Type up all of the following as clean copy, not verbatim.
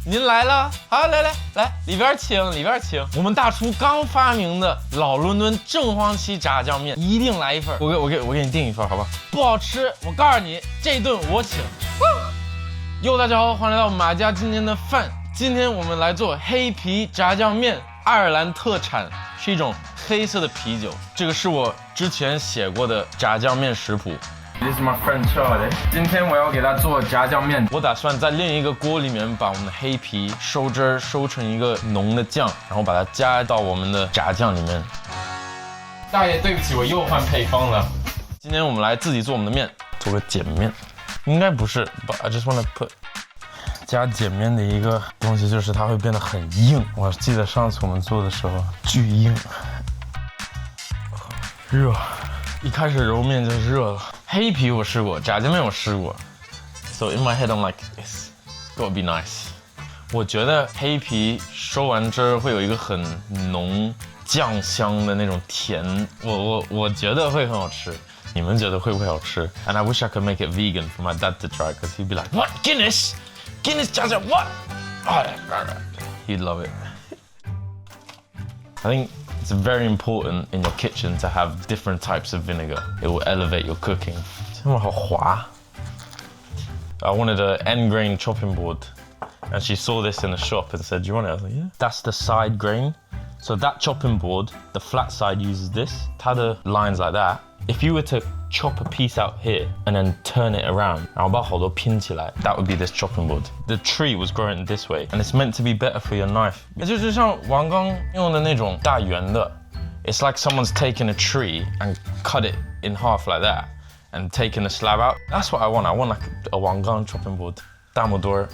您来了，好，来，里边请，里边请。我们大厨刚发明的老伦敦正黄旗炸酱面，一定来一份。我给你订一份，好吧？不好吃，我告诉你，这顿我请。哟，大家好，欢迎来到马家今天的饭。今天我们来做黑啤炸酱面，爱尔兰特产，是一种黑色的啤酒。这个是我之前写过的炸酱面食谱。This is my friend Charlie。今天我要给他做炸酱面，我打算在另一个锅里面把我们的黑啤收汁儿，收成一个浓的酱，然后把它加到我们的炸酱里面。大爷，对不起，我又换配方了。今天我们来自己做我们的面，做个碱面，应该不是 ，but I just wanna put。加碱面的一个东西就是它会变得很硬。我记得上次我们做的时候巨硬，热。一开始揉面就热了。黑啤我试过，炸酱面我试过。So in my head I'm like, it's gotta be nice。我觉得黑啤收完汁儿会有一个很浓酱香的那种甜，我觉得会很好吃。你们觉得会不会好吃 ？And I wish I could make it vegan for my dad to try, because he'd be like, what Guinness? Guinness 炸酱 what? He'd love it. I think it's very important in your kitchen to have different types of vinegar. It will elevate your cooking. 这么好滑。I wanted an end grain chopping board, and she saw this in the shop and said, "Do you want it?" I was like, "Yeah." That's the side grain. So that chopping board, the flat side uses this. 它的 lines like that. If you were to chop a piece out here and then turn it around, 然后把好多拼起来, that would be this chopping board. The tree was growing this way, and it's meant to be better for your knife. 也就是像王刚用的那种大圆的, it's like someone's taken a tree and cut it in half like that, and taken the slab out. That's what I want. I want like a 王刚 chopping board. 大拇多.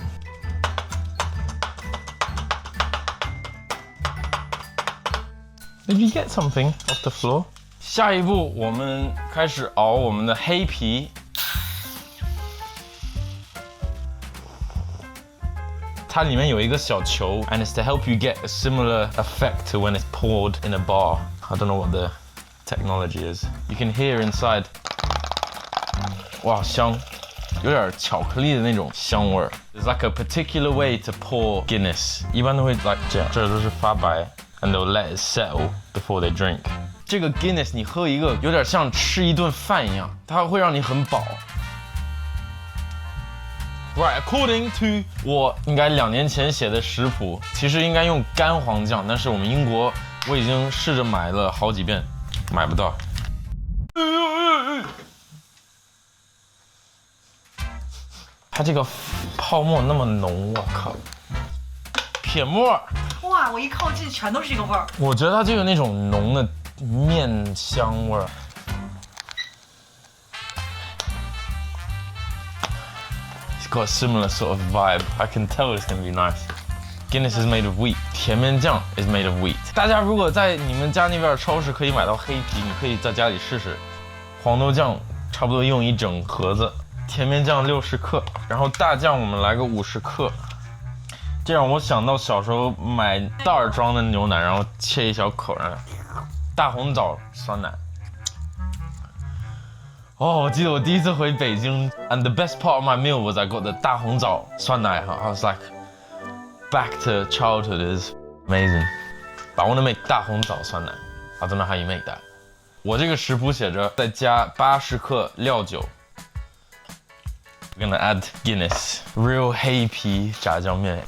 Did you get something off the floor? 下一步，我们开始熬我们的黑啤。它里面有一个小球 ，and it's to help you get a similar effect to when it's poured in a bar. I don't know what the technology is. You can hear inside. 哇，香，有点巧克力的那种香味儿。There's like a particular way to pour Guinness. 一般都会 like 这样，这都是发白 ，and they'll let it settle before they drink. 这个 Guinness 你喝一个有点像吃一顿饭一样，它会让你很饱。Right, according to 我应该2年前写的食谱，其实应该用干黄酱，但是我们英国我已经试着买了好几遍，买不到。它这个泡沫那么浓，我靠！撇沫。哇，我一靠近全都是这个味儿。我觉得它就有那种浓的面香味儿。It's got a similar sort of vibe. I can tell it's gonna be nice. Guinness is made of wheat. 甜面酱 is made of wheat. 大家如果在你们家那边超市可以买到黑啤，你可以在家里试试。黄豆酱差不多用1整盒子，甜面酱60克，然后大酱我们来个50克。这让我想到小时候买袋装的牛奶，然后切一小口，然后大红枣酸奶。哦，我记得我第一次回北京 ，and the best part of my meal was I got the 大红枣酸奶。I was like, back to childhood is amazing. But I want to make 大红枣酸奶。I don't know how you make that. 我这个食谱写着再加80克料酒。We're gonna add Guinness, real 黑啤炸酱面。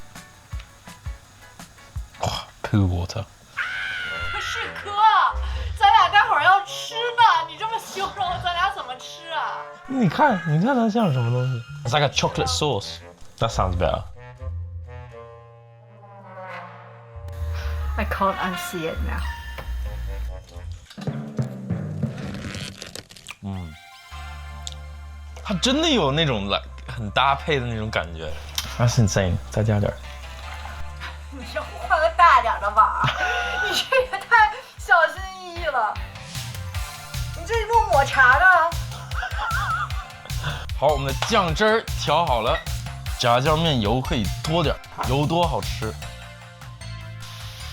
Poo water。世哥，咱俩待会儿要吃呢，你这么形容，咱俩怎么吃啊？你看它像什么东西 ？It's like a chocolate sauce. That sounds better. I can't unsee it now. 它真的有那种很搭配的那种感觉。That's insane. 再加点。你要换个大点的吧，你这也太小心翼翼了。你这一路抹茶的。好，我们的酱汁儿调好了，炸酱面油可以多点，油多好吃。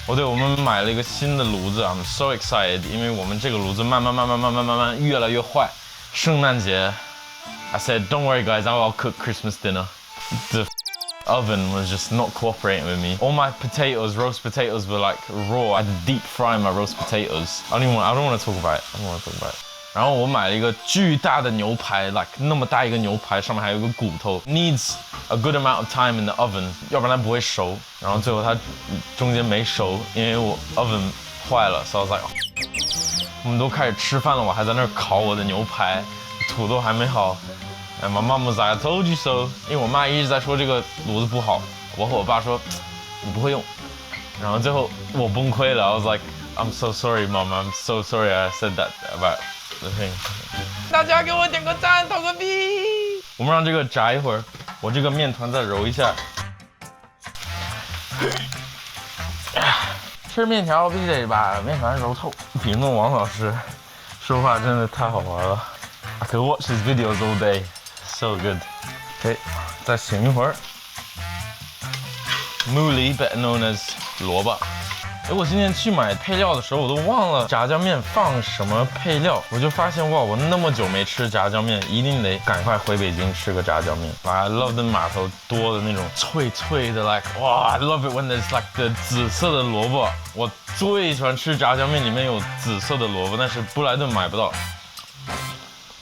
哦对，我们买了一个新的炉子 ，I'm so excited， 因为我们这个炉子慢慢越来越坏。圣诞节 I said, don't worry guys, I'll cook Christmas dinner. The oven was just not cooperating with me. All my potatoes, roast potatoes, were like raw. I had to deep fry my roast potatoes. I don't want to talk about it. 然后我买了一个巨大的牛排 ，like 那么大一个牛排，上面还有个骨头 ，needs a good amount of time in the oven， 要不然它不会熟。然后最后它中间没熟，因为我 oven 坏了 ，so I was like， 我们都开始吃饭了，我还在那儿烤我的牛排，土豆还没好。And my mom was like, I told you so， 因为我妈一直在说这个炉子不好，我和我爸说你不会用，然后最后我崩溃了 ，I was like, I'm so sorry, mom, I'm so sorry I said that about the thing。大家给我点个赞，投个币。我们让这个炸一会儿，我这个面团再揉一下。吃面条必须得把面团揉透。评论王老师说话真的太好玩了 ，I could watch his videos all day, so good。OK， 再醒一会儿。Mooli, better known as 萝卜。我今天去买配料的时候，我都忘了炸酱面放什么配料，我就发现哇，我那么久没吃炸酱面，一定得赶快回北京吃个炸酱面。I love 那码头多的那种脆脆的 ，like 哇 ，I love it when there's like the 紫色的萝卜。我最喜欢吃炸酱面里面有紫色的萝卜，但是布莱顿买不到。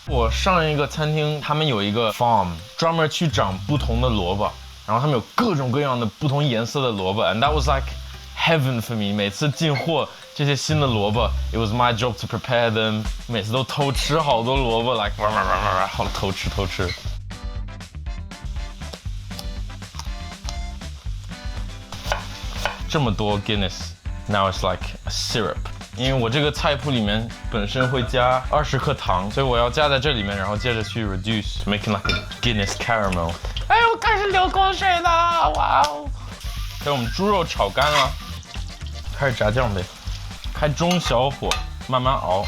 我上一个餐厅，他们有一个 farm， 专门去长不同的萝卜，然后他们有各种各样的不同颜色的萝卜 ，and that was like heaven for me。每次进货这些新的萝卜 ，it was my job to prepare them。每次都偷吃好多萝卜 ，like 好偷吃。这么多 Guinness，now it's like a syrup。因为我这个菜谱里面本身会加20克糖，所以我要加在这里面，然后接着去 reduce，making like a Guinness caramel。哎呦，开始流口水了，哇哦！给我们猪肉炒干了，开始炸酱呗，开中小火慢慢熬。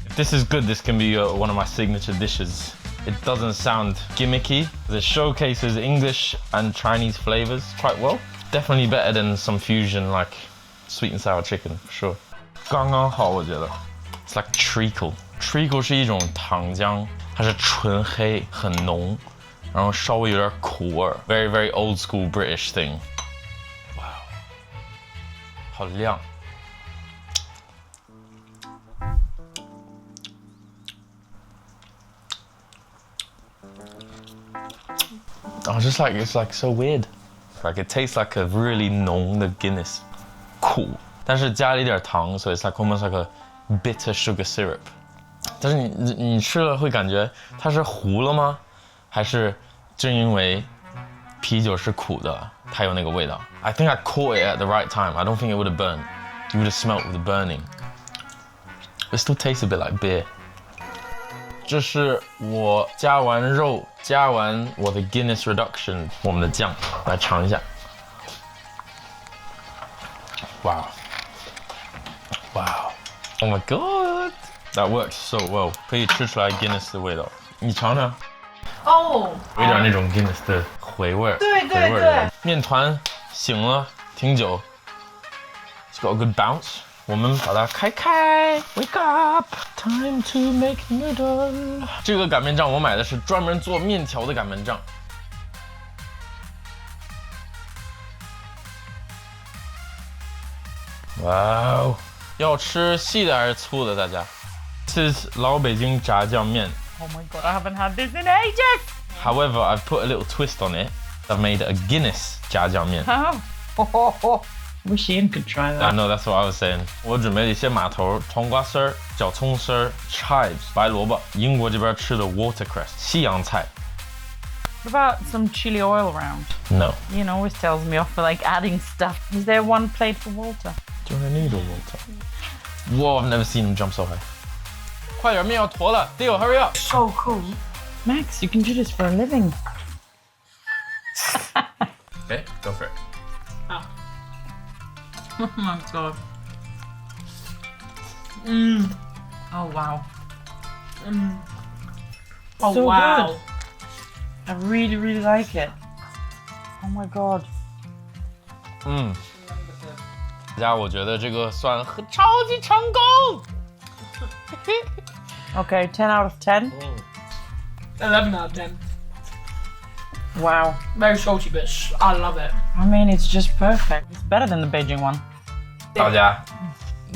If this is good, this can be one of my signature dishes. It doesn't sound gimmicky. It showcases English and Chinese flavors quite well. Definitely better than some fusion like sweet and sour chicken, for sure. 刚刚好，我觉得。It's like treacle. Treacle 是一种糖浆，它是纯黑，很浓，然后稍微有点苦味。Very, very old school British thing. 哇，好亮。Oh, just like it's like so weird. Like it tastes like a really 浓的 Guinness， 苦，但是加了一点糖，所以 it's like almost like a bitter sugar syrup。但是你吃了会感觉它是糊了吗？还是正因为啤酒是苦的，它有那个味道 ？I think I caught it at the right time. I don't think it would have burned. You would have smelled the burning. It still tastes a bit like beer. 这是我加完肉，加完我的 Guinness Reduction， 我们的酱来尝一下。哇，哇 ，Oh my God， that works so well， 可以吃出来 Guinness 的味道。你尝尝。哦，有一点那种 Guinness 的回味儿。对。面团醒了挺久 ，It's got a good bounce。我们把它开 ，Wake up, time to make noodle。这个擀面杖我买的是专门做面条的擀面杖。哇哦，要吃细的还是粗的？大家 ，This is 老北京炸酱面。Oh my God, I haven't had this in ages. However, I've put a little twist on it. I've made a Guinness 炸酱面。Wish Ian could try that. I know, that's what I was saying. 我准备了一些码头、黄瓜丝儿、小葱丝儿、chives 白萝卜，英国这边吃的 watercress 西洋菜。What about some chili oil around? No. Ian always tells me off for like adding stuff. Is there one plate for Walter? Do you want a noodle, Walter? Whoa, I've never seen him jump so high. 快点，面要坨了 ，Theo, hurry up. So cool. Max, you can do this for a living. Okay, go for it. Oh my God. Oh wow. Oh So wow. good. I really, really like it. Oh my God. 大家，我觉得这个算超级成功。Okay, 10 out of 10. 11 out of 10. Wow. Very salty, but I love it. I mean, it's just perfect. It's better than the Beijing one. 大家，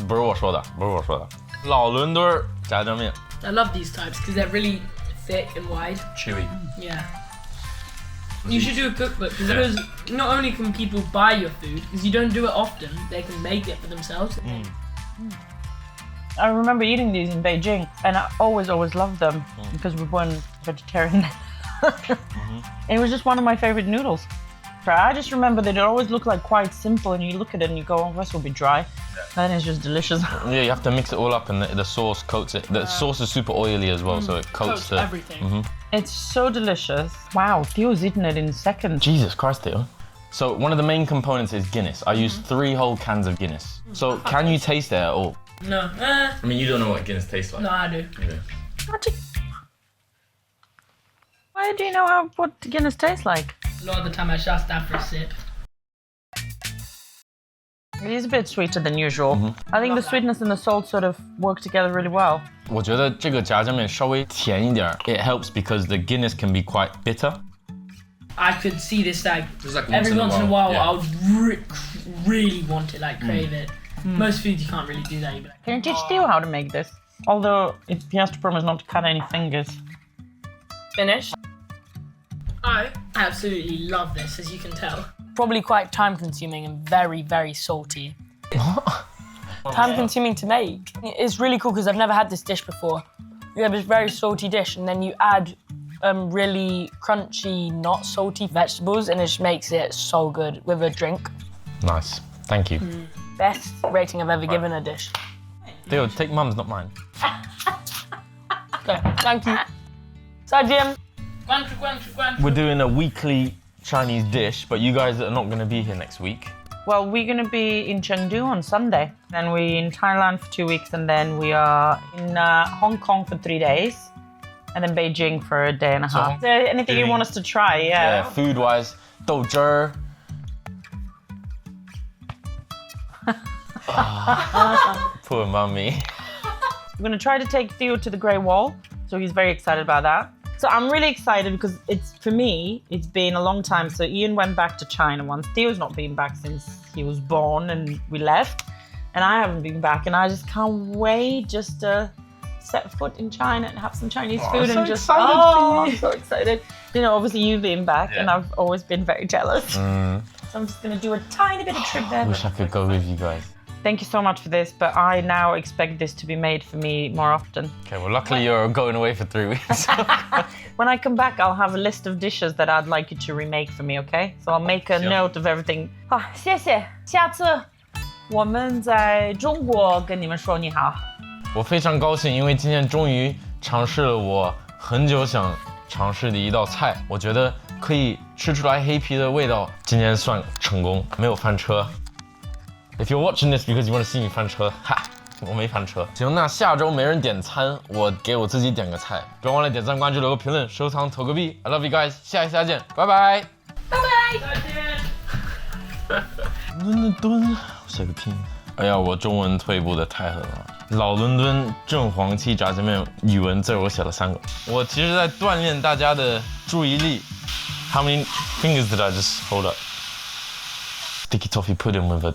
不是我说的，不是我说的。老伦敦炸酱面 I love these types because they're really thick and wide. ，chewy。 Yeah. You should do a cookbook because not only can people buy your food, because you don't do it often, they can make it for themselves. I remember eating these in Beijing, and I always loved them because we weren't vegetarian. It was just one of my favorite noodles. I just remember that it always looked like quite simple, and you look at it and you go, "Oh, this will be dry." Then it's just delicious. Yeah, you have to mix it all up, and the sauce coats it. The sauce is super oily as well, so it coats Coats the everything. It's so delicious. Wow, Theo's eaten it in seconds. Jesus Christ, Theo. So one of the main components is Guinness. I used 3 whole cans of Guinness. So can you taste it at all? No. I mean, you don't know what Guinness tastes like. No, I do. Why do you know what Guinness tastes like? A lot of the time I just stop for a sip. It is a bit sweeter than usual. I think the sweetness and the salt sort of work together really well. 我觉得这个炸酱面稍微甜一点 it helps because the Guinness can be quite bitter. I could see this like, Just like every once in a while yeah. I would really want it, like crave it. Most foods you can't really do that. You'd be like, Can you teach Theo how to make this? Although he has to promise not to cut any fingers. finished. I absolutely love this, as you can tell. Probably quite time consuming and very, very salty. Time consuming to make. It's really cool because I've never had this dish before. You have this very salty dish and then you add really crunchy, not salty vegetables and it just makes it so good with a drink. Nice. Thank you. Best rating I've ever given a dish. Theo, take mum's, not mine. Okay, thank you. 再见. We're doing a weekly Chinese dish, but you guys are not going to be here next week. Well, we're going to be in Chengdu on Sunday. Then we're in Thailand for 2 weeks, and then we are in Hong Kong for 3 days, and then Beijing for a day and a half. Is there anything you want us to try? Yeah, food-wise, 豆汁儿. Poor mummy. We're going to try to take Theo to the Great Wall, so he's very excited about that. So I'm really excited because for me, it's been a long time. So Ian went back to China once. Theo's not been back since he was born and we left. And I haven't been back. And I just can't wait just to set foot in China and have some Chinese food. I'm and so just, excited I'm so excited. You know, obviously you've been back and Yeah. I've always been very jealous. So I'm just going to do a tiny bit of trip there. Wish I could go with you guys. Thank you so much for this, but I now expect this to be made for me more often. Okay, well, luckily you're going away for 3 weeks. When I come back, I'll have a list of dishes that I'd like you to remake for me, okay? So I'll make a note of everything. 好，谢谢。下次我们在中国跟你们说你好。我非常高兴，因为今天终于尝试了我很久想尝试的一道菜，我觉得可以吃出来黑皮的味道，今天算成功，没有翻车。If you're watching this because you want to see me 翻车，哈，我没翻车。行，那下周没人点餐，我给我自己点个菜。不要忘了点赞、关注、留个评论、收藏、投个币。I love you guys，下一期再见，拜拜。伦敦，写个拼音。哎呀，我中文退步的太狠了。老伦敦正黄旗炸酱面语文字我写了3个。我其实在锻炼大家的注意力。How many fingers did I just hold up? Sticky toffee pudding with a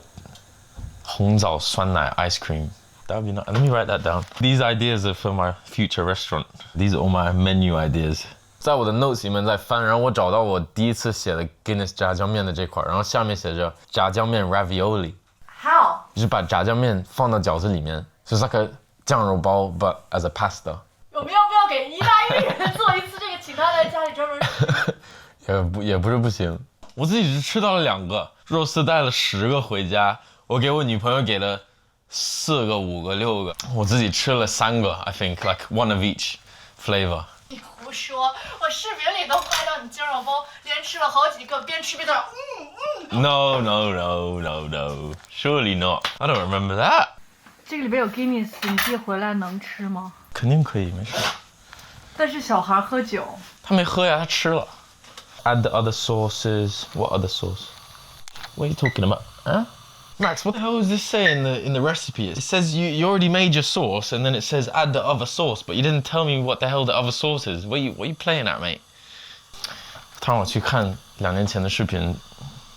红枣酸奶 ice cream. That would be nice. Let me write that down. These ideas are for my future restaurant. These are all my menu ideas. 在我的 notes 里面在翻，然后我找到我第一次写的 Guinness 炸酱面的这块，然后下面写着炸酱面 ravioli， How? 就是把炸酱面放到饺子里面，就是 like a 酱肉包 but as a pasta。我们要不要给意大利人做一次这个，请他在家里专门？也不是不行，我自己只吃到了2个，肉丝带了10个回家，我给我女朋友给了4个、5个、6个，我自己吃了3个 ，I think like one of each flavor。你胡说，我视频里都拍到你鸡肉包连吃了好几个，边吃边在那No, surely not. I don't remember that. 这个里边有 Guinness，你寄回来能吃吗？肯定可以，没事。但是小孩喝酒。他没喝呀，他吃了。Add the other sauces. What other sauce? What are you talking about? Huh? Max, what the hell does this say in the recipe? It says you already made your sauce, and then it says add the other sauce, but you didn't tell me what the hell the other sauce is. What are you playing at, mate? 他让我去看2年前的视频，